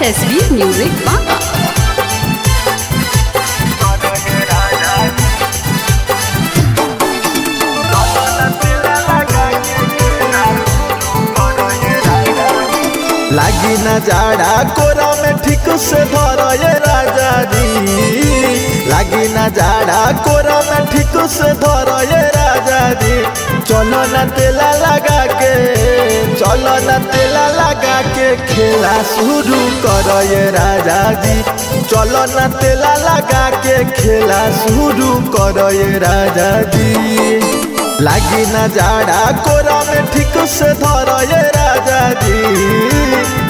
SB Music Banga। लागी ना जाड़ा कोरा में ठीक से धर ये राजा जी। लागी ना जाड़ा कोरा में ठीक से धर ये राजा जी। चलो ना तेला लगा के, चलो ना तेला लगा के खेला शुरू कर ये राजा जी। चलो ना तेला लगा के खेला शुरू कर ये राजा जी। लागी ना जाड़ा कोरा में ठीक से धर ये राजा जी।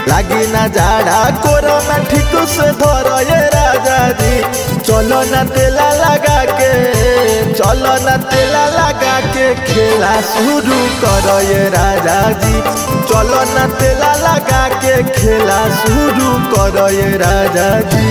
लागी ना जाड़ा कोरा में ठीक से धर ये राजा जी। चलो ना तेला लगा के, चलो ना तेला लगा के खेला शुरू कर ये राजा जी। चलो ना तेला लगा के खेला शुरू कर ये राजा जी।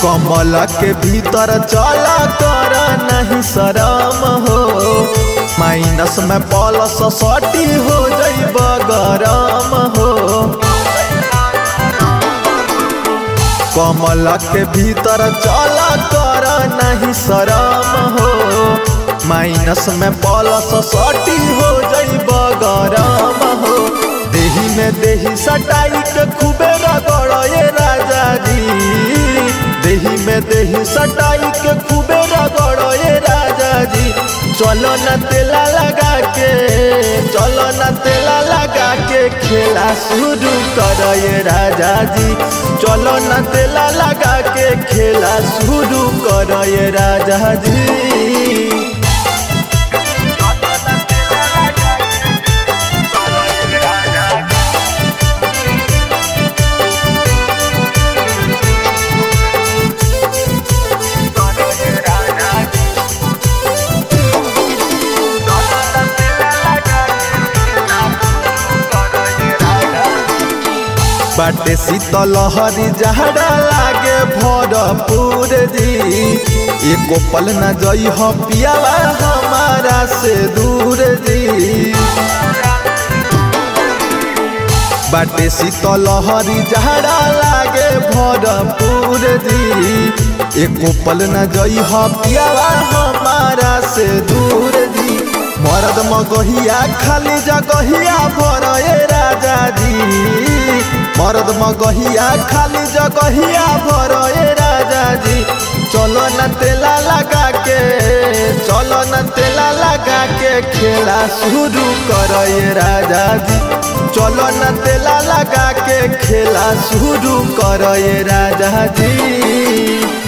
कमल के भीतर चला कर नहीं शरम हो। माइनस में प्लस सटी हो जइब गरम हो। कमल के भीतर चला कर नहीं शरम हो। माइनस में प्लस सटी हो जइब गरम हो। देही में देही सटाई के खूबे रगड़ ये राजा जी। देही में देही सटाई के खूबे रगड़ ये राजा जी। चलो ना तेला लगा के, चलो ना तेला लगा के खेला शुरू कर ये राजा जी। चलो ना तेला लगा के खेला शुरू कर ये राजा जी। बाटे शीतल हरी जहरा लागे भरपूर जी। एको पल न जई हो पियावा हमारा से दूर जी। बाटे शीतल हरी जहरा लागे भरपूर जी। एको पल न जई हो पियावा हमारा से दूर जी। मरद मगहिया खाली जगहिया भर ये राजा जी। मरद मगहिया खाली जगहिया भर ये राजा जी। चलो ना तेला लगा के, चलो ना तेला लगा के खेला शुरू कर ये राजा जी। चलो ना तेला लगा के खेला शुरू कर ये राजा जी।